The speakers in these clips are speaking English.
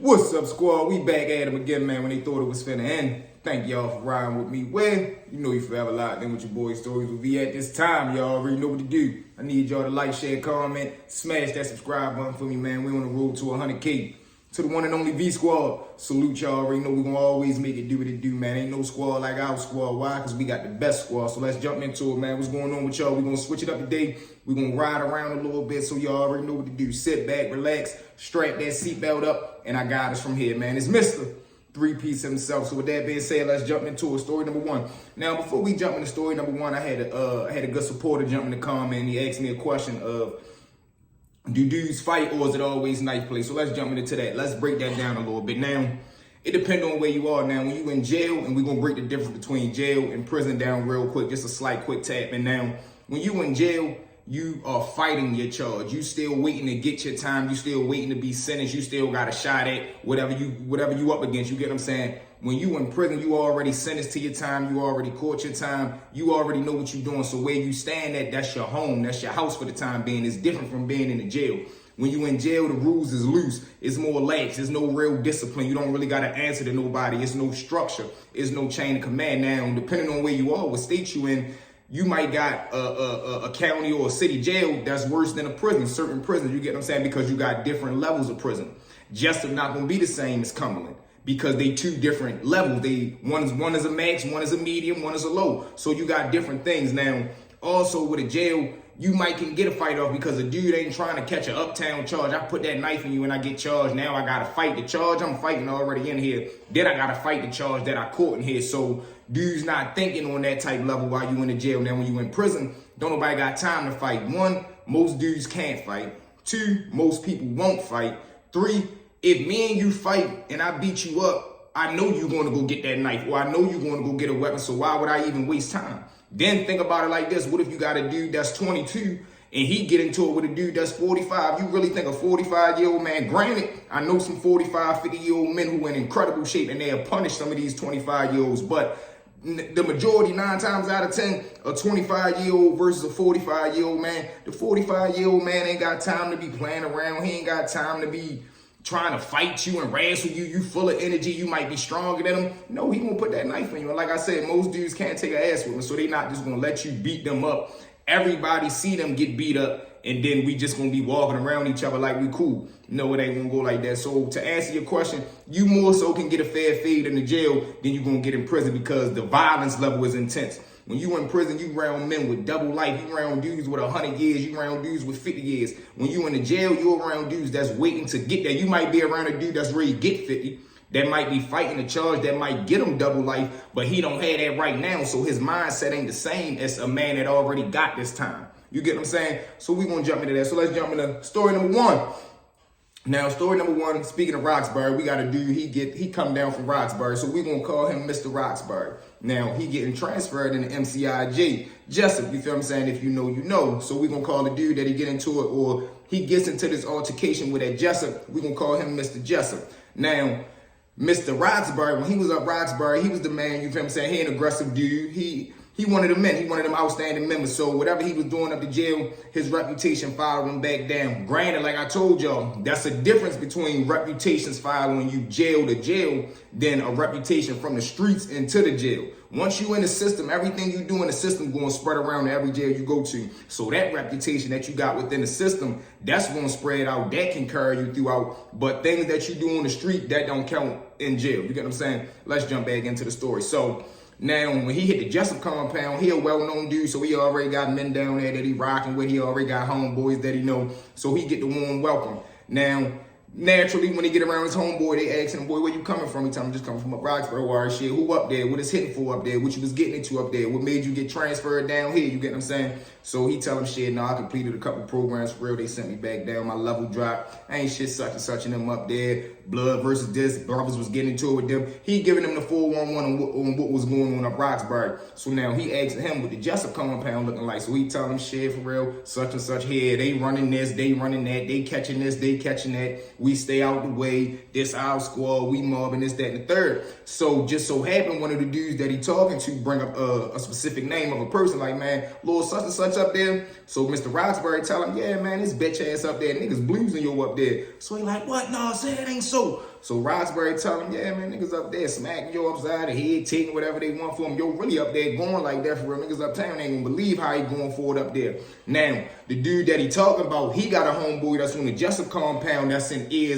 What's up, squad? We back at him again, man, when they thought it was finna end. Thank y'all for riding with me. Well, you know you forever locked in with your boy Stories will be at this time. Y'all already know what to do. I need y'all to like, share, comment, smash that subscribe button for me, man. We on the road to 100K. To the one and only V Squad, salute y'all. Already know we gonna always make it do what it do, man. Ain't no squad like our squad. Why? Because we got the best squad. So let's jump into it, man. What's going on with y'all? We gonna switch it up today. We gonna ride around a little bit so y'all already know what to do. Sit back, relax, strap that seatbelt up, and I got us from here, man. It's Mr. Three-Piece himself. So with that being said, let's jump into it. Story number one. Now, before we jump into story number one, I had a good supporter jump in the comment, and he asked me a question of, do dudes fight or is it always knife play? So let's jump into that. Let's break that down a little bit. Now, it depends on where you are. Now, when you in jail, and we're going to break the difference between jail and prison down real quick, just a slight quick tap. And now, when you in jail, you are fighting your charge. You still waiting to get your time. You still waiting to be sentenced. You still got a shot at whatever you up against. You get what I'm saying? When you in prison, you already sentenced to your time. You already caught your time. You already know what you're doing. So where you stand at, that's your home. That's your house for the time being. It's different from being in the jail. When you in jail, the rules is loose. It's more lax. There's no real discipline. You don't really got to answer to nobody. It's no structure. It's no chain of command. Now, depending on where you are, what state you in, you might got a county or a city jail that's worse than a prison. Certain prisons, you get what I'm saying? Because you got different levels of prison. Jessup not going to be the same as Cumberland because they two different levels. One is a max, one is a medium, one is a low. So you got different things. Now, also with a jail, you might can get a fight off because a dude ain't trying to catch an uptown charge. I put that knife in you and I get charged. Now I got to fight the charge I'm fighting already in here. Then I got to fight the charge that I caught in here. So dudes not thinking on that type level while you in the jail. Now when you in prison, don't nobody got time to fight. One, most dudes can't fight. Two, most people won't fight. Three, if me and you fight and I beat you up, I know you're going to go get that knife or I know you're going to go get a weapon. So why would I even waste time? Then think about it like this. What if you got a dude that's 22 and he get into it with a dude that's 45? You really think a 45-year-old man, granted, I know some 45, 50-year-old men who in incredible shape and they'll punish some of these 25-year-olds, but the majority, 9 times out of 10, a 25-year-old versus a 45-year-old man, the 45-year-old man ain't got time to be playing around. He ain't got time to be trying to fight you and wrestle you. You full of energy. You might be stronger than him. No, he gonna put that knife in you. And like I said, most dudes can't take an ass with him, so they not just gonna let you beat them up. Everybody see them get beat up, and then we just gonna be walking around each other like we cool. No, it ain't gonna go like that. So to answer your question, you more so can get a fair fade in the jail than you gonna get in prison because the violence level is intense. When you in prison, you around men with double life. You around dudes with 100 years. You around dudes with 50 years. When you in the jail, you around dudes that's waiting to get there. You might be around a dude that's ready to get 50. That might be fighting a charge that might get him double life, but he don't have that right now. So his mindset ain't the same as a man that already got this time. You get what I'm saying? So we gonna jump into that. So let's jump into story number one. Now, story number one, speaking of Roxbury, we got a dude, he come down from Roxbury, so we're going to call him Mr. Roxbury. Now, he getting transferred into MCI Jessup, you feel what I'm saying? If you know, you know. So we're going to call the dude that he get into it, or he gets into this altercation with that Jessup, we're going to call him Mr. Jessup. Now, Mr. Roxbury, when he was up Roxbury, he was the man, you feel what I'm saying? He an aggressive dude. He one of the men. He one of them outstanding members. So whatever he was doing up to jail, his reputation followed him back down. Granted, like I told y'all, that's a difference between reputations following you jail to jail than a reputation from the streets into the jail. Once you in the system, everything you do in the system going to spread around to every jail you go to. So that reputation that you got within the system, that's going to spread out. That can carry you throughout. But things that you do on the street, that don't count in jail. You get what I'm saying? Let's jump back into the story. So now, when he hit the Jessup compound, he a well-known dude, so he already got men down there that he rocking with. He already got homeboys that he know, so he get the warm welcome. Now, naturally, when he get around his homeboy, they ask him, boy, where you coming from? He tell him, just coming from up Roxbury. All right, shit, who up there? What is hitting for up there? What you was getting into up there? What made you get transferred down here? You get what I'm saying? So he tell him, shit, no, I completed a couple programs for real. They sent me back down. My level dropped. I ain't shit such and such and them up there. Blood versus this. Brothers was getting into it with them. He giving them the 411 on what was going on up Roxbury. So now he asking him what the Jessup compound looking like. So he telling him, shit, for real, such and such here. They running this, they running that. They catching this, they catching that. We stay out the way. This our squad. We mobbing this, that, and the third. So just so happened one of the dudes that he talking to bring up a specific name of a person like, man, Lord such and such up there. So Mr. Roxbury tell him, yeah, man, this bitch ass up there. Niggas bluesing you up there. So he like, what? No, say it ain't so. So Roxbury tell him, yeah, man, niggas up there smacking you upside the head, taking whatever they want for him. Yo, really up there going like that for real. Niggas uptown ain't gonna believe how he going for it up there. Now, the dude that he talking about, he got a homeboy that's on the Jessup compound that's in ear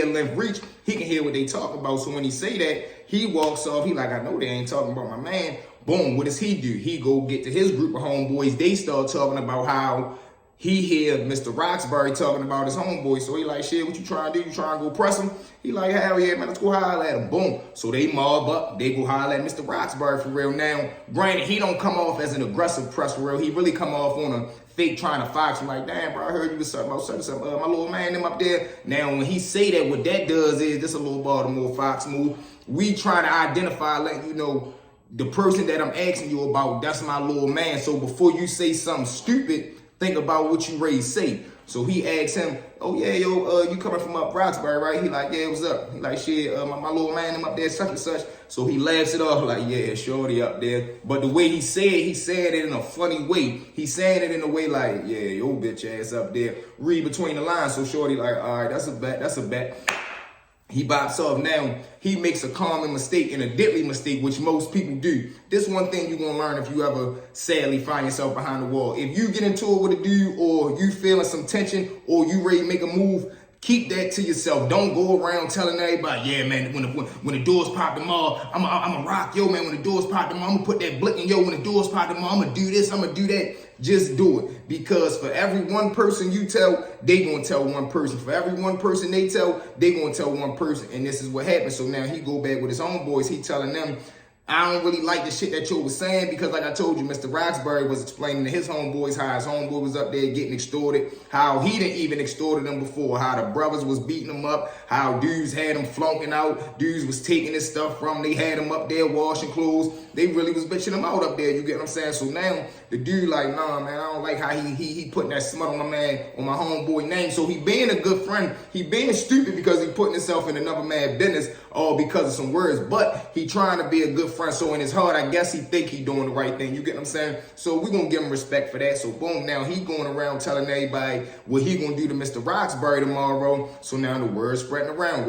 length reach. He can hear what they talk about. So when he say that, he walks off. He like, I know they ain't talking about my man. Boom, what does he do? He go get to his group of homeboys. They start talking about how he hear Mr. Roxbury talking about his homeboy. So he like, shit, what you trying to do? You trying to go press him? He like, hell yeah, man, let's go holler at him. Boom. So they mob up. They go holler at Mr. Roxbury for real. Now, granted, he don't come off as an aggressive press for real. He really come off on a fake trying to fox him like, damn, bro, I heard you was something about something. My little man, them up there. Now, when he say that, what that does is, this a little Baltimore Fox move. We trying to identify, letting you know, the person that I'm asking you about, that's my little man. So before you say something stupid, think about what you ready to say. So he asks him, oh yeah, yo, you coming from up Roxbury, right? He like, yeah, what's up? He like, shit, my little man, him up there, such and such. So he laughs it off like, yeah, shorty up there. But the way he said it in a funny way. He said it in a way like, yeah, yo, bitch ass up there. Read between the lines. So shorty like, all right, that's a bet. He bops off. Now, he makes a common mistake and a deadly mistake, which most people do. This one thing you're going to learn if you ever sadly find yourself behind the wall. If you get into it with a dude or you feeling some tension or you ready to make a move, keep that to yourself. Don't go around telling everybody, yeah, man, when the doors pop tomorrow, I'm going to rock, yo, man, when the doors pop tomorrow, I'm going to put that blick in, yo, when the doors pop tomorrow, I'm going to do this, I'm going to do that. Just do it. Because for every one person you tell, they going to tell one person. For every one person they tell, they going to tell one person. And this is what happened. So now he go back with his homeboys. He telling them, I don't really like the shit that you was saying because like I told you, Mr. Roxbury was explaining to his homeboys how his homeboy was up there getting extorted, how he didn't even extorted them before, how the brothers was beating him up, how dudes had him flunking out, dudes was taking his stuff from him, they had him up there washing clothes, they really was bitching him out up there, you get what I'm saying? So now the dude like, nah, man, I don't like how he putting that smut on my man, on my homeboy name. So he being a good friend, he being stupid because he putting himself in another man's business all because of some words, but he trying to be a good friend. So in his heart, I guess he think he doing the right thing. You get what I'm saying? So we gonna give him respect for that. So boom, now he going around telling everybody what he gonna do to Mr. Roxbury tomorrow. So now the word's spreading around.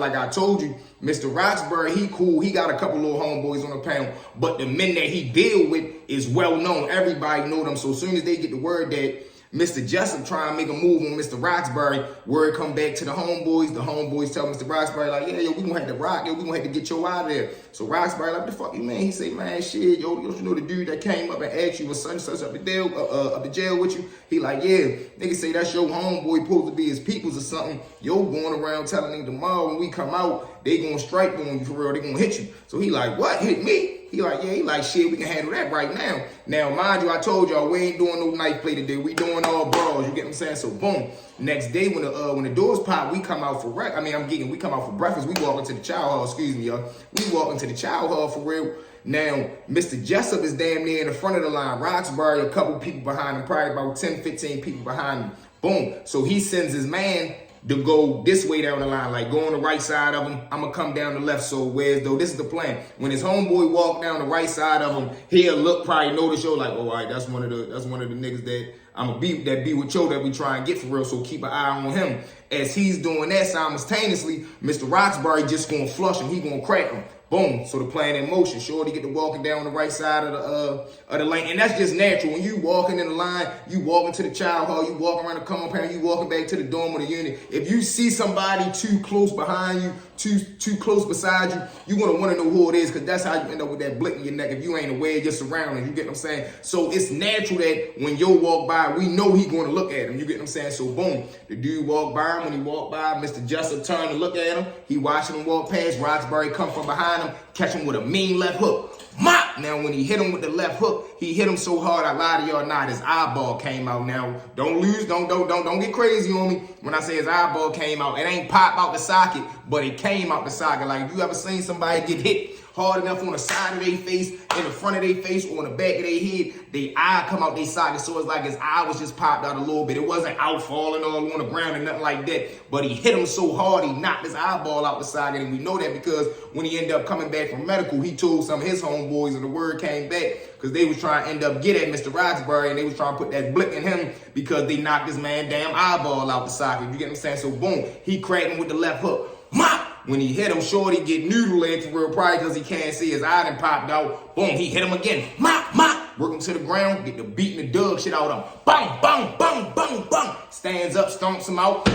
Like I told you, Mr. Roxbury, he cool. He got a couple little homeboys on the panel, but the men that he deal with is well known. Everybody know them. So as soon as they get the word that Mr. Jessup trying to make a move on Mr. Roxbury, word come back to the homeboys. The homeboys tell Mr. Roxbury like, yeah, yo, we gonna have to rock, yo, we gonna have to get you out of there. So Roxbury like, what the fuck you man? He say, man, shit, yo, you know the dude that came up and asked you was such and such up the jail with you? He like, yeah, nigga say that's your homeboy supposed to be his peoples or something. Yo going around telling him tomorrow when we come out, they gonna strike on you for real, they gonna hit you. So he like, what, hit me? He like, yeah, he like, shit, we can handle that right now. Now, mind you, I told y'all, we ain't doing no knife play today. We doing all brawls, you get what I'm saying? So, boom. Next day, when the doors pop, we come out for we come out for breakfast. We walk into the chow hall, excuse me, y'all. We walk into the chow hall for real. Now, Mr. Jessup is damn near in the front of the line. Roxbury, a couple people behind him, probably about 10, 15 people behind him. Boom. So he sends his man to go this way down the line, like go on the right side of him. I'm gonna come down the left. So where's though? This is the plan. When his homeboy walk down the right side of him, he'll look, probably notice yo, like, oh, all right, that's one of the niggas that I'm gonna be with yo that we try and get for real. So keep an eye on him. As he's doing that simultaneously, Mr. Roxbury just gonna flush him. He gonna crack him. Boom. So the plan in motion. Shorty get to walking down the right side of the lane. And that's just natural. When you walking in the line, you walking to the child hall, you walking around the compound, you walking back to the dorm or the unit. If you see somebody too close behind you, too close beside you, you're gonna want to know who it is, because that's how you end up with that blick in your neck if you ain't aware of your surroundings. You get what I'm saying? So it's natural that when yo walk by, we know he gonna look at him. You get what I'm saying? So boom, the dude walk by him. When he walk by, Mr. Jessup turned to look at him. He watching him walk past. Roxbury come from behind him, catch him with a mean left hook. Mop! Now when he hit him with the left hook, he hit him so hard, I lie to y'all not, his eyeball came out. Now don't get crazy on me when I say his eyeball came out. It ain't pop out the socket, but it came out the socket. Like, you ever seen somebody get hit hard enough on the side of their face, in the front of their face, or on the back of their head, their eye come out their socket. So it's like his eye was just popped out a little bit. It wasn't out falling all on the ground and nothing like that. But he hit him so hard, he knocked his eyeball out the socket. And we know that because when he ended up coming back from medical, he told some of his homeboys, and the word came back because they was trying to end up get at Mr. Roxbury, and they was trying to put that blick in him because they knocked his man damn eyeball out the socket. You get what I'm saying? So boom, he cracked him with the left hook. mop. When he hit him, Shorty get noodle legs for real, probably because he can't see his eye done popped out. Boom, he hit him again. Mop, mop. Work him to the ground, get the beating the dog shit out of him. Bang, bang, bang, bang, bang. Stands up, stomps him out.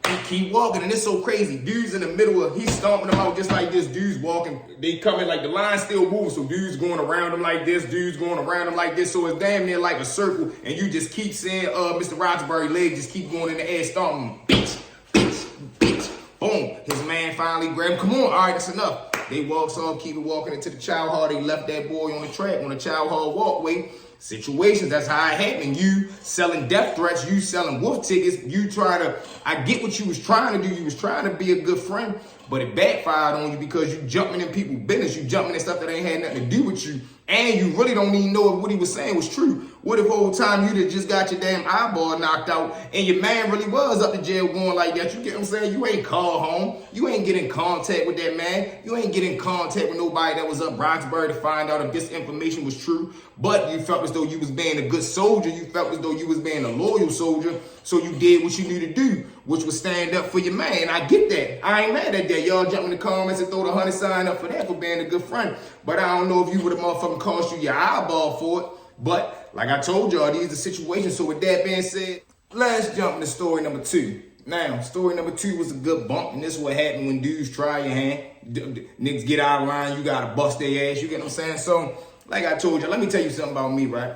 And keep walking, and it's so crazy. Dude's in the middle of, he's stomping him out just like this. Dude's walking, they coming like the line still moving, so dude's going around him like this, dude's going around him like this, so it's damn near like a circle, and you just keep seeing Mr. Roxbury leg just keep going in the air, stomping him. Bitch, bitch, bitch. Boom, his man finally grabbed him. Come on, all right, that's enough. They walks off, keep it walking into the child hall. They left that boy on the track, on the child hall walkway. Situations, that's how it happened. You selling death threats, you selling wolf tickets, you try to, I get what you was trying to do. You was trying to be a good friend, but it backfired on you because you jumping in people's business. You jumping in stuff that ain't had nothing to do with you. And you really don't even know if what he was saying was true. What if whole time you just got your damn eyeball knocked out and your man really was up to jail going like that? You get what I'm saying? You ain't call home. You ain't get in contact with that man. You ain't get in contact with nobody that was up Roxbury to find out if this information was true. But you felt as though you was being a good soldier. You felt as though you was being a loyal soldier. So you did what you knew to do, which was stand up for your man. I get that. I ain't mad at that. Y'all jump in the comments and throw the 100 sign up for that, for being a good friend. But I don't know if you would have motherfucking cost you your eyeball for it. But like I told y'all, these are situations. So with that being said, let's jump into story number 2. Now, story number 2 was a good bump, and this is what happened when dudes try your hand. Niggas get out of line, you gotta bust their ass, you get what I'm saying? So, like I told you, let me tell you something about me, right?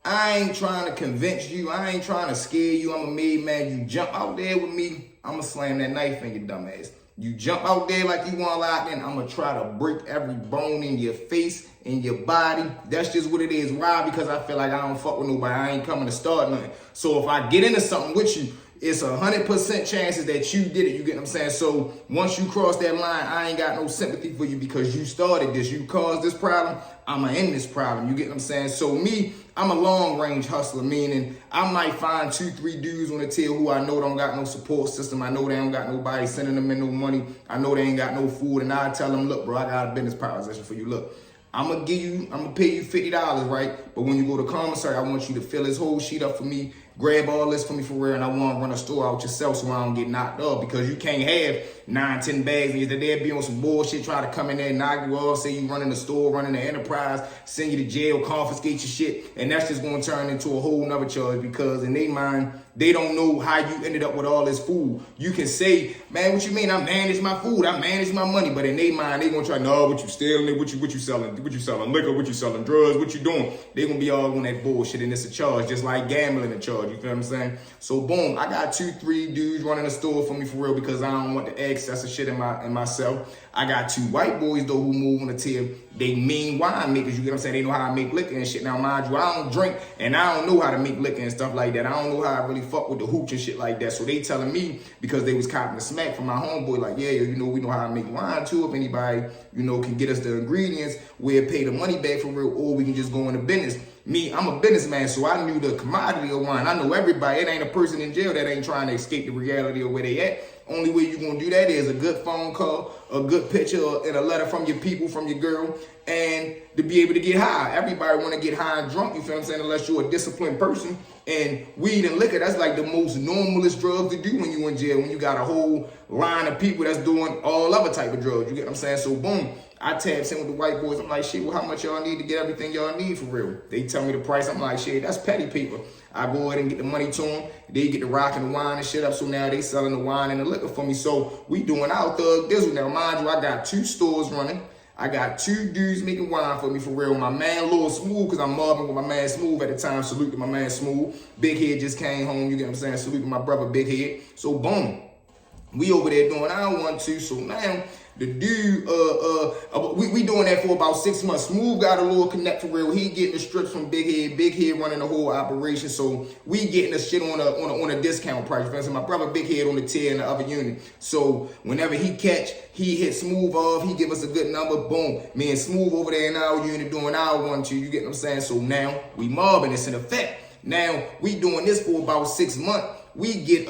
I ain't trying to convince you, I ain't trying to scare you, I'm a made man. You jump out there with me, I'ma slam that knife in your dumb ass. You jump out there like you want out there, and I'm gonna try to break every bone in your face, in your body. That's just what it is. Why? Because I feel like I don't fuck with nobody. I ain't coming to start nothing. So if I get into something with you, it's 100% chances that you did it. You get what I'm saying? So once you cross that line, I ain't got no sympathy for you because you started this. You caused this problem. I'ma end this problem. You get what I'm saying? So me, I'm a long range hustler, meaning I might find 2-3 dudes on the tail who I know don't got no support system. I know they don't got nobody sending them in no money. I know they ain't got no food. And I tell them, look, bro, I got a business proposition for you. Look, I'm gonna pay you $50, right? But when you go to commissary, I want you to fill this whole sheet up for me, grab all this for me for real, and I want to run a store out yourself so I don't get knocked up, because you can't have 9-10 bags and they'll be on some bullshit, try to come in there and knock you off, say you running the store, running the enterprise, send you to jail, confiscate your shit, and that's just gonna turn into a whole nother charge, because in their mind, they don't know how you ended up with all this food. You can say, man, what you mean? I manage my food, I manage my money, but in their mind, they gonna try, no, what you stealing it, what you selling liquor, what you selling drugs, what you doing? They gonna be all on that bullshit, and it's a charge, just like gambling a charge, you feel what I'm saying? So boom, I got 2-3 dudes running a store for me for real, because I don't want the excess of shit in myself. I got 2 white boys though who move on the tip. They mean wine makers, you get what I'm saying? They know how to make liquor and shit. Now mind you, I don't drink and I don't know how to make liquor and stuff like that. I don't know how to really fuck with the hooch and shit like that. So they telling me, because they was copping the smack from my homeboy, like, yeah, you know, we know how to make wine too. If anybody, you know, can get us the ingredients, we'll pay the money back for real, or we can just go into business. Me, I'm a businessman, so I knew the commodity of wine. I know everybody. It ain't a person in jail that ain't trying to escape the reality of where they at. Only way you gonna do that is a good phone call, a good picture, and a letter from your people, from your girl, and to be able to get high. Everybody wanna get high and drunk, you feel what I'm saying, unless you're a disciplined person. And weed and liquor, that's like the most normalest drugs to do when you in jail, when you got a whole line of people that's doing all other type of drugs, you get what I'm saying? So boom, I tapped in with the white boys. I'm like, shit, well, how much y'all need to get everything y'all need for real? They tell me the price. I'm like, shit, that's petty paper. I go ahead and get the money to them. They get the rock and the wine and shit up. So now they selling the wine and the liquor for me. So we doing our thug dizzle. Now, mind you, I got 2 stores running. I got 2 dudes making wine for me for real. My man, Lil Smooth, because I'm mobbing with my man Smooth at the time. Salute to my man Smooth. Big Head just came home. You get what I'm saying? Salute to my brother, Big Head. So boom. We over there doing our 1-2. So now the dude, we doing that for about 6 months. Smooth got a little connect for real. He getting the strips from Big Head running the whole operation. So we getting the shit on a discount price. For instance, my brother Big Head on the tier in the other unit. So whenever he hit Smooth off, he give us a good number. Boom, me and Smooth over there in our unit doing our 1-2. You get what I'm saying? So now we mobbing. It's in effect. Now we doing this for about 6 months. we get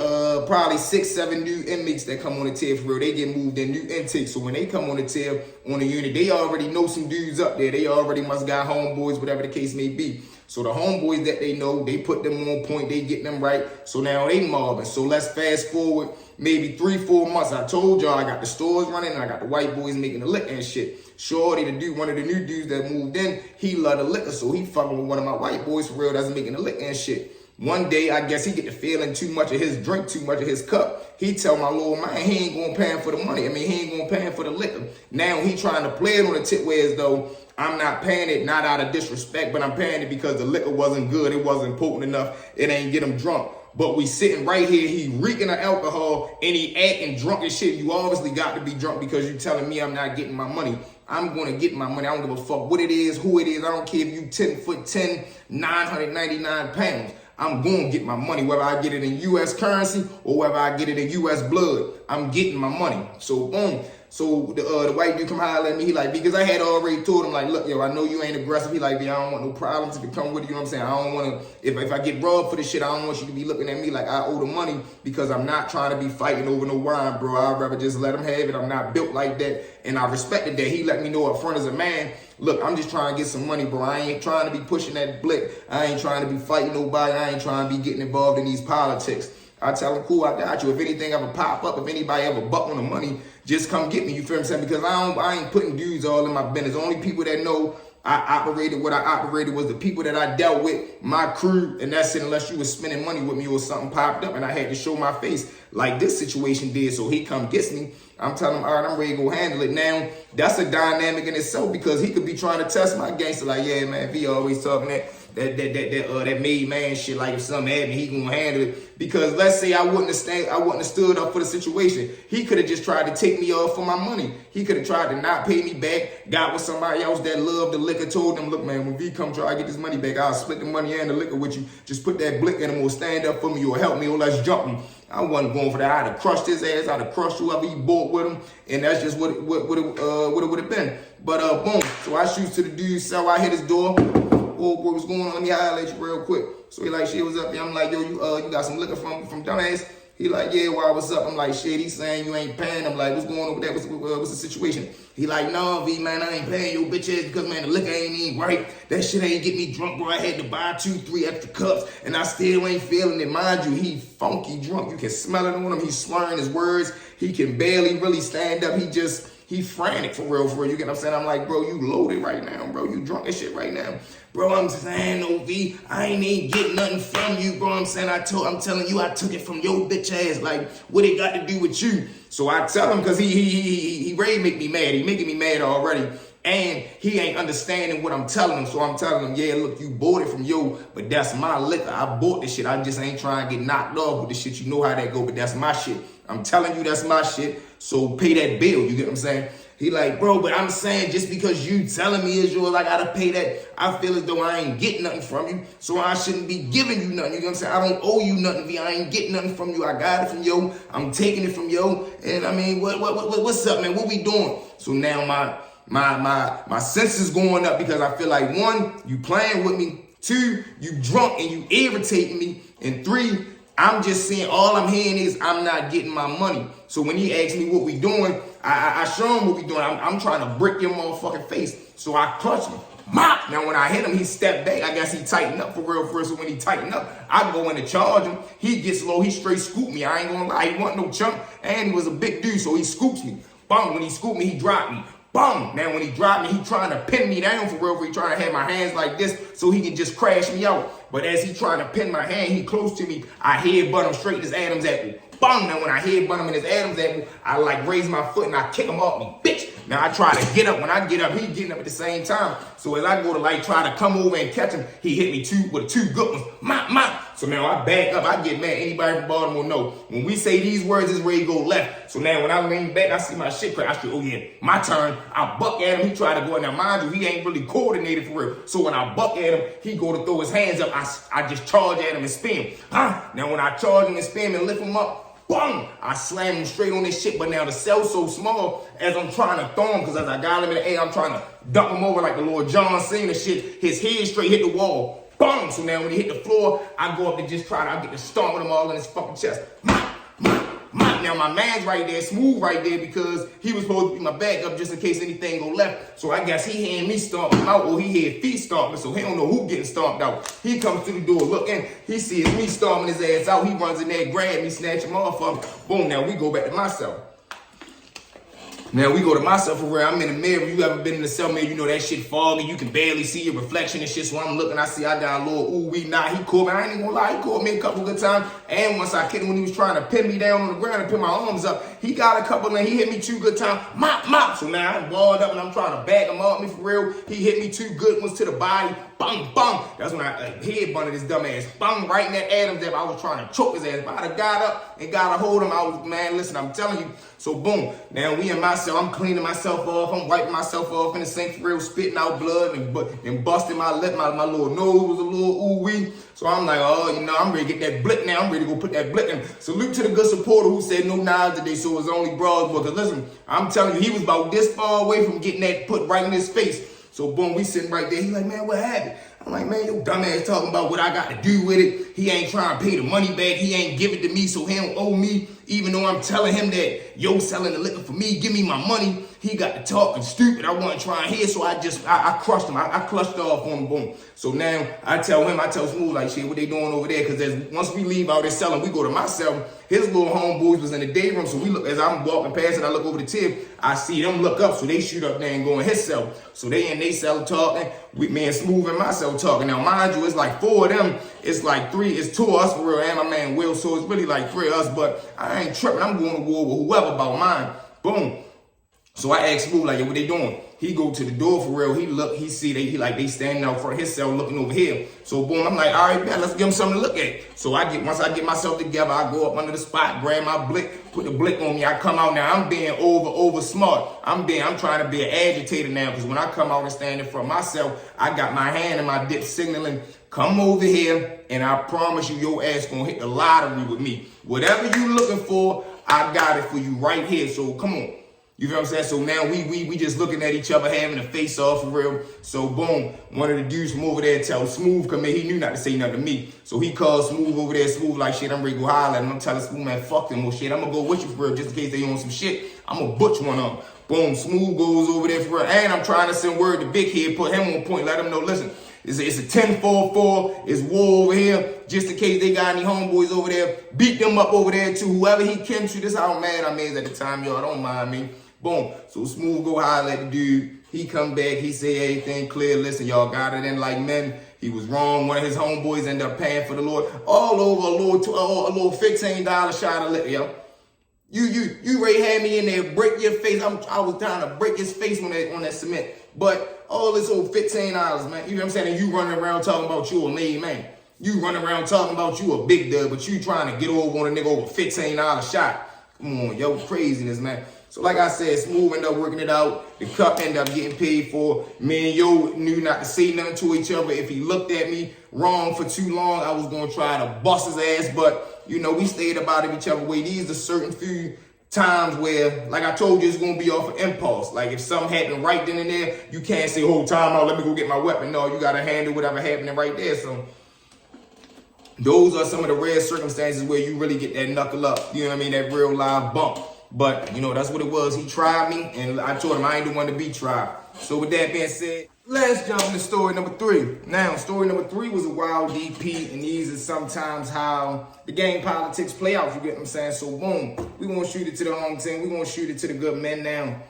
probably 6-7 new inmates that come on the tier for real. They get moved in, new intake. So when they come on the tier on the unit, they already know some dudes up there. They already must got homeboys, whatever the case may be. So the homeboys that they know, they put them on point, they get them right. So now they mobbing. So let's fast forward maybe 3-4 months. I told y'all I got the stores running and I got the white boys making the liquor and shit. Shorty, the dude, one of the new dudes that moved in, he love the liquor. So he fucking with one of my white boys for real that's making the liquor and shit. One day, I guess he get to feeling too much of his drink, too much of his cup. He tell my little man he ain't gonna pay him for the money. I mean, he ain't gonna pay him for the liquor. Now he trying to play it on the tip way as though I'm not paying it, not out of disrespect, but I'm paying it because the liquor wasn't good. It wasn't potent enough. It ain't get him drunk. But we sitting right here, he reeking of alcohol and he acting drunk and shit. You obviously got to be drunk because you telling me I'm not getting my money. I'm going to get my money. I don't give a fuck what it is, who it is. I don't care if you 10'10", 999 pounds. I'm going to get my money, whether I get it in U.S. currency or whether I get it in U.S. blood. I'm getting my money. So, boom. So, the white dude come holler at me. He like, because I had already told him, like, look, yo, I know you ain't aggressive. He like, I don't want no problems to come with you. You know what I'm saying? I don't want to, if I get robbed for this shit, I don't want you to be looking at me like I owe the money because I'm not trying to be fighting over no wine, bro. I'd rather just let him have it. I'm not built like that. And I respected that. He let me know up front as a man, look, I'm just trying to get some money, bro. I ain't trying to be pushing that blick. I ain't trying to be fighting nobody. I ain't trying to be getting involved in these politics. I tell him, cool, I got you. If anything ever pop up, if anybody ever buck on the money, just come get me. You feel what I'm saying? Because I ain't putting dudes all in my business. The only people that know I operated what I operated was the people that I dealt with, my crew, and that's it, unless you was spending money with me or something popped up and I had to show my face like this situation did. So he come gets me. I'm telling him, all right, I'm ready to go handle it. Now, that's a dynamic in itself because he could be trying to test my gangster like, yeah, man, if he always talking that made man shit, like if something happened, he gonna handle it. Because let's say I wouldn't have stood up for the situation. He could have just tried to take me off for my money. He could have tried to not pay me back, got with somebody else that loved the liquor, told them, look, man, when V come try to get this money back, I'll split the money and the liquor with you. Just put that blick in him or stand up for me or help me or let's jump him. I wasn't going for that. I'd have crushed his ass. I'd have crushed whoever he bought with him. And that's just what it would have been. But boom. So I shoot to the dude, so I hit his door. Oh, boy, what's going on? Let me holler at you real quick. So he like, shit, what's up? I'm like, yo, you got some liquor from dumbass? He like, yeah, why, what's up? I'm like, shit, he's saying you ain't paying. I'm like, what's going on with that? What's the situation? He like, no, V, man, I ain't paying your bitch ass because, man, the liquor ain't even right. That shit ain't get me drunk, bro. I had to buy 2-3 extra cups, and I still ain't feeling it. Mind you, he funky drunk. You can smell it on him. He's slurring his words. He can barely really stand up. He frantic for real. You get what I'm saying? I'm like, bro, you loaded right now, bro. You drunk as shit right now. Bro, I'm saying, no, V, I ain't even get nothing from you, bro. I'm saying, I'm telling you, I took it from your bitch ass. Like, what it got to do with you? So I tell him, because he ready to make me mad. He making me mad already. And he ain't understanding what I'm telling him. So I'm telling him, yeah, look, you bought it from yo, but that's my liquor. I bought this shit. I just ain't trying to get knocked off with the shit. You know how that go, but that's my shit. I'm telling you that's my shit. So pay that bill. You get what I'm saying? He like, bro, but I'm saying just because you telling me it's yours, I gotta pay that. I feel as though I ain't getting nothing from you, so I shouldn't be giving you nothing. You know what I'm saying? I don't owe you nothing, V. I ain't getting nothing from you. I got it from yo. I'm taking it from yo. And I mean, what's up, man? What we doing? So now my senses going up because I feel like 1, you playing with me. 2, you drunk and you irritating me. And 3, I'm just saying all I'm hearing is I'm not getting my money. So when he asks me what we doing, I show him what we doing. I'm trying to brick your motherfucking face. So I clutch him. Mop! Now when I hit him, he stepped back. I guess he tightened up for real. So when he tightened up, I go in to charge him. He gets low. He straight scoop me. I ain't gonna lie. He wasn't no chump. And he was a big dude, so he scoops me. Bum! When he scooped me, he dropped me. Bum! Now when he dropped me, he trying to pin me down for real. He trying to have my hands like this so he can just crash me out. But as he trying to pin my hand, he close to me. I headbutt him straight in his Adam's apple. Bum! Now when I headbutt him in his Adam's apple, I like raise my foot and I kick him off me. Bitch! Now I try to get up. When I get up, he getting up at the same time. So as I go to like try to come over and catch him, he hit me with 2 good ones. Mop. So now I back up. I get mad. Anybody from Baltimore know. When we say these words, this is where you go left. So now when I lean back, I see my shit crack. I say, oh yeah, my turn. I buck at him. He try to go in there. Mind you, he ain't really coordinated for real. So when I buck at him, he go to throw his hands up. I just charge at him and spin him. Now when I charge him and spin him and lift him up, boom! I slam him straight on this shit, but now the cell's so small as I'm trying to throw him, because as I got him in the air, I'm trying to dump him over like the Lord John Cena shit. His head straight hit the wall. boom. So now when he hit the floor, I go up to just I get to stomping him all in his fucking chest. Now my man's right there, Smooth right there, because he was supposed to be my backup just in case anything go left. So I guess he hearing me stomp him out, or he hear feet stomping, so he don't know who getting stomped out. He comes through the door looking, he sees me stomping his ass out, he runs in there, grab me, snatch him off of him. Boom, now we go back to my cell. Now we go to my cell for real. I'm in the mirror. You ever been in the cell mirror, you know that shit foggy. You can barely see your reflection and shit. So I'm looking, I see I got a little ooh wee. Nah, he caught me. I ain't even gonna lie, he caught me a couple good times. And once I kicked him when he was trying to pin me down on the ground and pin my arms up, he got a couple and he hit me 2 good times. Mop. So now I'm balled up and I'm trying to back him up. Me for real. He hit me 2 good ones to the body. Bang. That's when I head butted his dumb ass. Bang, right in that Adam's that I was trying to choke his ass. If I'd have got up and got a hold of him, I was, man, listen, I'm telling you. So boom, now we in my cell, I'm cleaning myself off, I'm wiping myself off in the sink for real, spitting out blood and busting my lip, my little nose was a little ooh-wee. So I'm like, oh, you know, I'm ready to get that blick now. I'm ready to go put that blick in. Salute to the good supporter who said no knives today, so it was only Brawls. Because listen, I'm telling you, he was about this far away from getting that put right in his face. So boom, we sitting right there. He's like, man, what happened? I'm like, man, your dumb ass talking about what I got to do with it. He ain't trying to pay the money back. He ain't give it to me, so he don't owe me. Even though I'm telling him that, yo, selling the liquor for me, give me my money. He got to talking stupid. I wasn't trying here, so I crushed him. I clutched off on him, boom. So now I tell Smooth, like, shit, what they doing over there? Because once we leave out there selling, we go to my cell. His little homeboys was in the day room, so we look, as I'm walking past it, I look over the tip, I see them look up, so they shoot up there and go in his cell. So they in their cell talking, me and Smooth in my cell talking. Now, mind you, it's like 4 of them, it's like 3, it's 2 of us for real, and my man Will, so it's really like 3 of us, but I ain't tripping, I'm going to war with whoever about mine. Boom. So I asked Smooth, like, yo, what they doing? He go to the door for real. He look, he see they standing out front of his cell looking over here. So boom, I'm like, all right, man, let's give him something to look at. So once I get myself together, I go up under the spot, grab my blick, put the blick on me. I come out now. I'm being over smart. I'm trying to be an agitator now, because when I come out and stand in front of myself, I got my hand in my dip signaling, come over here, and I promise you, your ass gonna hit the lottery with me. Whatever you looking for, I got it for you right here. So come on. You feel what I'm saying? So now we just looking at each other, having a face off for real. So boom, one of the dudes from over there tell Smooth come in. He knew not to say nothing to me. So he calls Smooth over there. Smooth like, shit, I'm ready to go holler at him. I'm telling Smooth, man, fuck them. Well, shit, I'm gonna go with you for real, just in case they on some shit. I'm gonna butch one of them. Boom, Smooth goes over there for real. And I'm trying to send word to Big Head, put him on point, let him know, listen, it's a 10-4-4. It's war over here. Just in case they got any homeboys over there, beat them up over there too. Whoever he can to. This is how mad I'm at the time, y'all. Don't mind me. Boom. So Smooth go holler at the dude. He come back. He say everything clear. Listen, y'all got it in like men. He was wrong. One of his homeboys ended up paying for the Lord. All over a little $15 shot of liquor, yo. You already had me in there, break your face. I was trying to break his face on that cement. But all this old $15, man. You know what I'm saying? And you running around talking about you a made man. You running around talking about you a big dub, but you trying to get over on a nigga over $15 shot. Come on, yo, craziness, man. So like I said, Smooth ended up working it out. The cup ended up getting paid for. Me and Yo knew not to say nothing to each other. If he looked at me wrong for too long, I was going to try to bust his ass. But, you know, we stayed about it each other way. These are certain few times where, like I told you, it's going to be off of impulse. Like if something happened right then and there, you can't say, hold time out, let me go get my weapon. No, you got to handle whatever happening right there. So those are some of the rare circumstances where you really get that knuckle up. You know what I mean? That real live bump. But, you know, that's what it was. He tried me, and I told him I ain't the one to be tried. So with that being said, let's jump into story number 3. Now, story number 3 was a wild DP, and these are sometimes how the game politics play out, you get what I'm saying? So, boom, we going to shoot it to the home team. we going to shoot it to the good men now.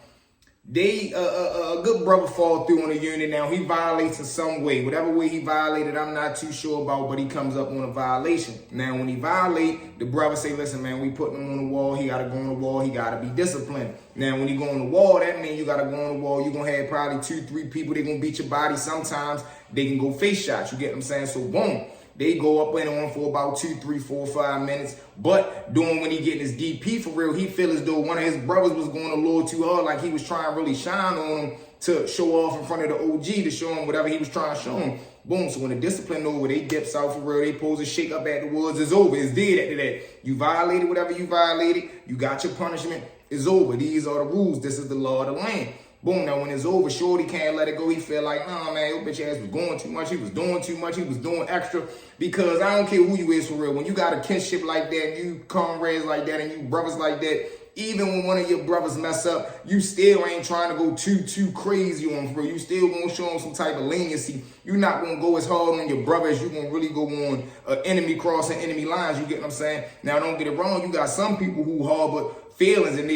A good brother fall through on the unit now. He violates in some way. Whatever way he violated, I'm not too sure about, but he comes up on a violation. Now, when he violate, the brother say, listen, man, we putting him on the wall. He got to go on the wall. He got to be disciplined. Now, when he go on the wall, that means you got to go on the wall. You're going to have probably 2-3 people. They're going to beat your body. Sometimes they can go face shots. You get what I'm saying? So, boom. They go up and on for about 2, 3, 4, 5 minutes. But doing when he getting his DP for real, he feel as though one of his brothers was going a little too hard, like he was trying to really shine on him to show off in front of the OG to show him whatever he was trying to show him. Boom. So when the discipline over, they dips out for real. They pose a shake up at the woods. It's over. It's dead after that. You violated whatever you violated. You got your punishment. It's over. These are the rules. This is the law of the land. Boom, now when it's over, Shorty can't let it go. He feel like, nah, man, your bitch ass was going too much. He was doing too much. He was doing extra. Because I don't care who you is for real. When you got a kinship like that, and you comrades like that, and you brothers like that, even when one of your brothers mess up, you still ain't trying to go too crazy on him, for real. You still gonna show him some type of leniency. You're not gonna go as hard on your brother as you gonna really go on enemy crossing enemy lines. You get what I'm saying? Now, don't get it wrong. You got some people who harbor feelings and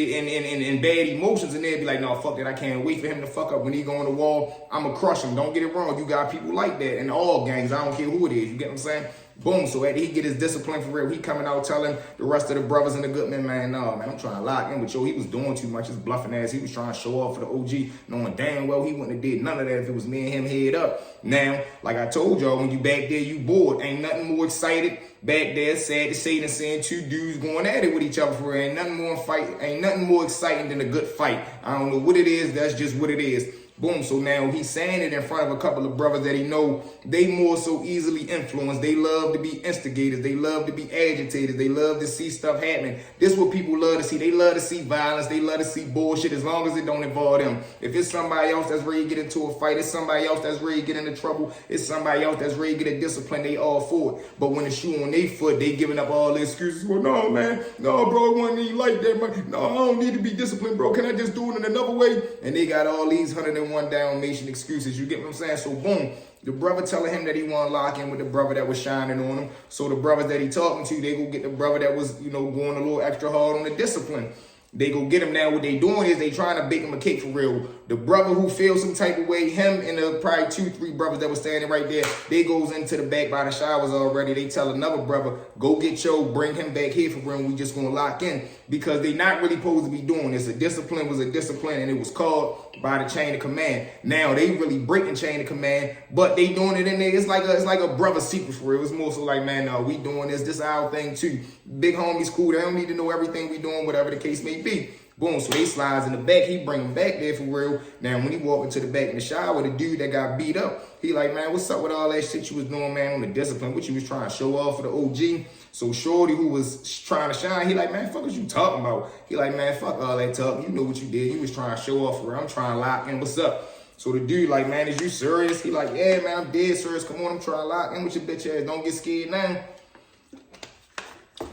bad emotions, and they'll be like, no, fuck that. I can't wait for him to fuck up when he go on the wall. I'ma crush him. Don't get it wrong. You got people like that in all gangs. I don't care who it is. You get what I'm saying? Boom. So after he get his discipline for real, he coming out telling the rest of the brothers and the good men, man, no, man, I'm trying to lock in with yo. He was doing too much. His bluffing ass. He was trying to show off for the OG, knowing damn well he wouldn't have did none of that if it was me and him head up. Now, like I told y'all, when you back there, you bored. Ain't nothing more excited back there, sad to say, than seeing two dudes going at it with each other for real. Ain't nothing more exciting than a good fight. I don't know what it is. That's just what it is. Boom. So now he's saying it in front of a couple of brothers that he know they more so easily influenced. They love to be instigators. They love to be agitators. They love to see stuff happening. This is what people love to see. They love to see violence. They love to see bullshit as long as it don't involve them. If it's somebody else that's ready to get into a fight, it's somebody else that's ready to get into trouble, it's somebody else that's ready to get a discipline, they all for it. But when the shoe on their foot, they giving up all the excuses. Well, no, man. No, bro, it wasn't even like that, man. No, I don't need to be disciplined, bro. Can I just do it in another way? And they got all these 101 Dalmatian excuses. You get what I'm saying? So, boom. The brother telling him that he want to lock in with the brother that was shining on him. So the brother that he talking to, they go get the brother that was, going a little extra hard on the discipline. They go get him. Now what they doing is they trying to bake him a cake for real. The brother who feels some type of way, him and the probably 2-3 brothers that was standing right there, they goes into the back by the showers already. They tell another brother, go get Joe, bring him back here for real. We just gonna lock in, because they not really supposed to be doing this. A discipline was a discipline, and it was called by the chain of command. Now they really breaking chain of command, but they doing it in there. It's like a brother secret for real. It's more so like, man, no, we doing this. This our thing too. Big homies cool. They don't need to know everything we doing, whatever the case may be. Boom, so they slides in the back. He bring him back there for real. Now, when he walk into the back in the shower, the dude that got beat up, he like, man, what's up with all that shit you was doing, man, on the discipline? What you was trying to show off for the OG? So Shorty, who was trying to shine, he like, man, fuck what you talking about? He like, man, fuck all that talking. You know what you did. You was trying to show off for real. I'm trying to lock in. What's up? So the dude like, man, is you serious? He like, yeah, man, I'm dead serious. Come on, I'm trying to lock in with your bitch ass. Don't get scared now.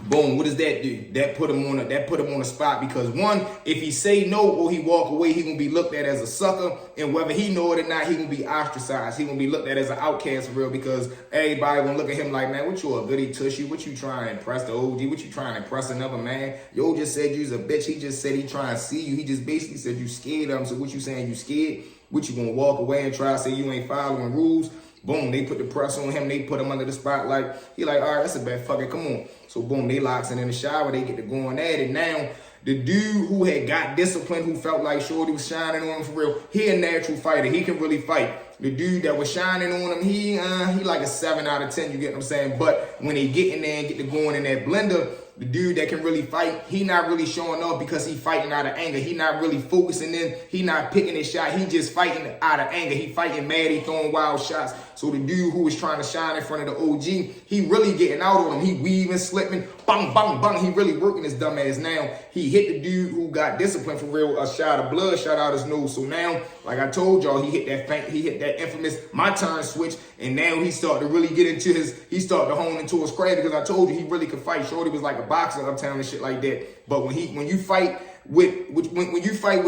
Boom, what does that do? That put him on the spot, because one, if he say no or he walk away, he gonna be looked at as a sucker, and whether he know it or not, he gonna be ostracized. He gonna be looked at as an outcast for real, because everybody gonna look at him like, man, what you a goody tushy? What you trying to impress the OG? What you trying to impress another man? Yo just said you's a bitch. He just said he trying to see you. He just basically said you scared of him. So what you saying? You scared? What you gonna walk away and try to say you ain't following rules? Boom, they put the press on him. They put him under the spotlight. He like, all right, that's a bad fucking, come on. So boom, they locks in the shower. They get to going at it. Now, the dude who had got disciplined, who felt like Shorty was shining on him for real, he a natural fighter. He can really fight. The dude that was shining on him, he like a 7 out of 10, you get what I'm saying? But when they get in there and get to going in that blender, the dude that can really fight, he not really showing up because he fighting out of anger. He not really focusing in. He not picking his shot. He just fighting out of anger. He fighting mad. He throwing wild shots. So the dude who was trying to shine in front of the OG, he really getting out on him. He weaving, slipping, bang, bang, bang. He really working his dumb ass. Now, he hit the dude who got disciplined for real. A shot of blood shot out his nose. So now, like I told y'all, he hit that infamous my turn switch. And now he started to really get into he started to hone into his craft, because I told you he really could fight. Shorty was like a boxer uptown and shit like that. But when you fight with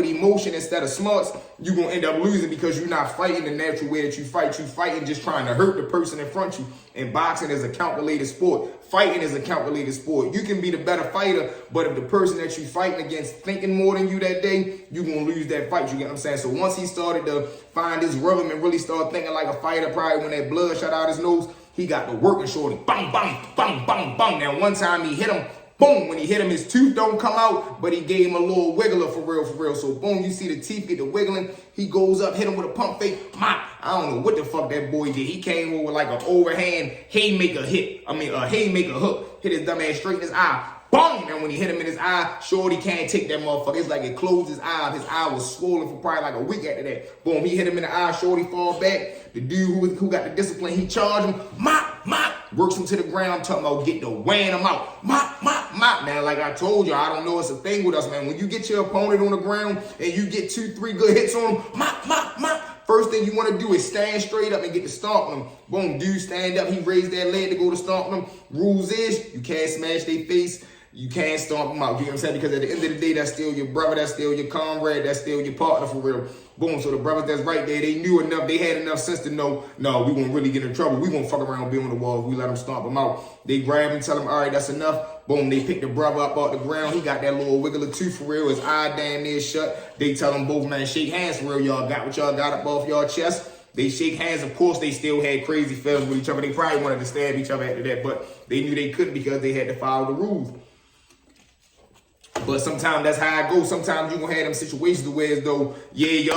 emotion instead of smarts, you're gonna end up losing, because you're not fighting the natural way that you fight. You fighting just trying to hurt the person in front of you. And boxing is a calculated sport. Fighting is a calculated sport. You can be the better fighter, but if the person that you fighting against thinking more than you that day, you're gonna lose that fight. You get what I'm saying? So once he started to find his rhythm and really start thinking like a fighter, probably when that blood shot out his nose, he got to working Shorty. Bang, bang, bang, bang, bang. Now one time he hit him. Boom, when he hit him, his tooth don't come out, but he gave him a little wiggler for real, for real. So boom, you see the teeth get the wiggling. He goes up, hit him with a pump fake. I don't know what the fuck that boy did. He came over like an overhand haymaker hook. Hit his dumb ass straight in his eye. Boom! And when he hit him in his eye, Shorty can't take that motherfucker. It's like it closed his eye. His eye was swollen for probably like a week after that. Boom, he hit him in the eye. Shorty fall back. The dude who got the discipline, he charged him. works him to the ground. I'm talking about get the weighing him out. Mop. Now, like I told you, I don't know, it's a thing with us, man. When you get your opponent on the ground and you get 2-3 good hits on him, mop. First thing you want to do is stand straight up and get to stomping them. Boom, dude, stand up. He raised that leg to go to stomping them. Rules is you can't smash their face. You can't stomp them out. You know what I'm saying? Because at the end of the day, that's still your brother. That's still your comrade. That's still your partner for real. Boom. So the brothers that's right there, they knew enough. They had enough sense to know, no, we won't really get in trouble. We won't fuck around and be on the wall if we let them stomp them out. They grab him, tell him, all right, that's enough. Boom. They pick the brother up off the ground. He got that little wiggle or two for real. His eye damn near shut. They tell them both, man, shake hands for real. Y'all got what y'all got up off y'all chest. They shake hands. Of course, they still had crazy feelings with each other. They probably wanted to stab each other after that, but they knew they couldn't because they had to follow the rules. But sometimes that's how it goes. Sometimes you gonna have them situations where as though, yeah,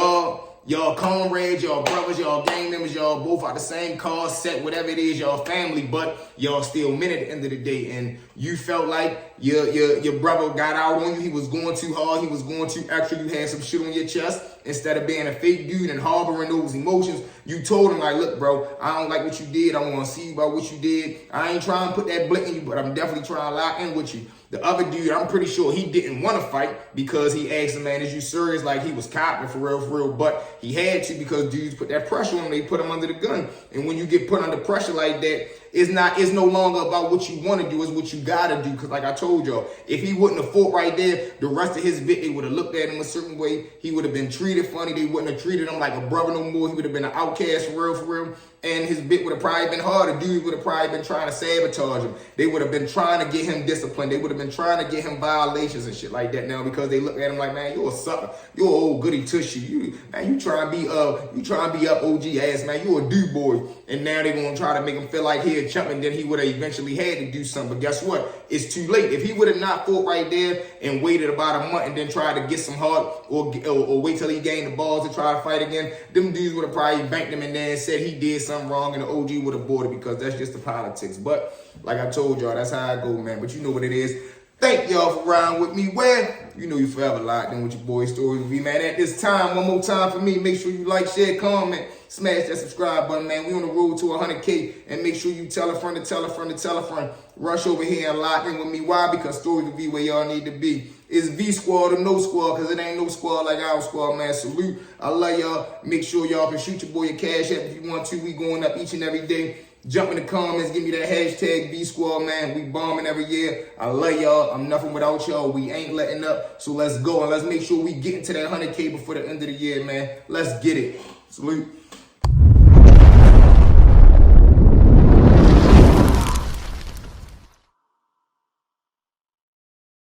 y'all comrades, y'all brothers, y'all gang members, y'all both out the same car, set, whatever it is, y'all family, but y'all still men at the end of the day. And you felt like your brother got out on you. He was going too hard. He was going too extra. You had some shit on your chest. Instead of being a fake dude and harboring those emotions, you told him like, look, bro, I don't like what you did. I want to see you about what you did. I ain't trying to put that blick in you, but I'm definitely trying to lock in with you. The other dude, I'm pretty sure he didn't want to fight because he asked him, man, is you serious? Like he was copping for real. But he had to because dudes put that pressure on him. They put him under the gun. And when you get put under pressure like that, it's no longer about what you want to do. It's what you got to do. Because like I told y'all, if he wouldn't have fought right there, the rest of his bit, they would have looked at him a certain way. He would have been treated funny. They wouldn't have treated him like a brother no more. He would have been an outcast for real. And his bit would have probably been harder. Dudes would have probably been trying to sabotage him. They would have been trying to get him disciplined. They would have been trying to get him violations and shit like that now because they look at him like, man, you're a sucker. You're an old goody tushy. You trying to be up OG ass, man. You a dude boy. And now they gonna try to make him feel like he a chump, and then he would have eventually had to do something. But guess what? It's too late. If he would have not fought right there and waited about a month and then tried to get some hard or wait till he gained the balls to try to fight again, them dudes would have probably banked him in there and said he did something wrong, and the OG would have bought it because that's just the politics. But like I told y'all, that's how I go, man. But you know what it is. Thank y'all for riding with me. Where you know you forever locked in with your boy Stories with me, man. At this time, one more time for me, make sure you like, share, comment, smash that subscribe button, man. We on the road to 100K, and make sure you tell a friend to tell a friend to tell a friend. Rush over here and lock in with me. Why? Because Stories will be where y'all need to be. It's V squad or no squad, because it ain't no squad like our squad, man. Salute. I love y'all. Make sure y'all can shoot your boy a cash app if you want to. We going up each and every day. Jump in the comments, give me that hashtag V Squad, man. We bombing every year. I love y'all. I'm nothing without y'all. We ain't letting up. So let's go and let's make sure we get into that 100K before the end of the year, man. Let's get it. Salute.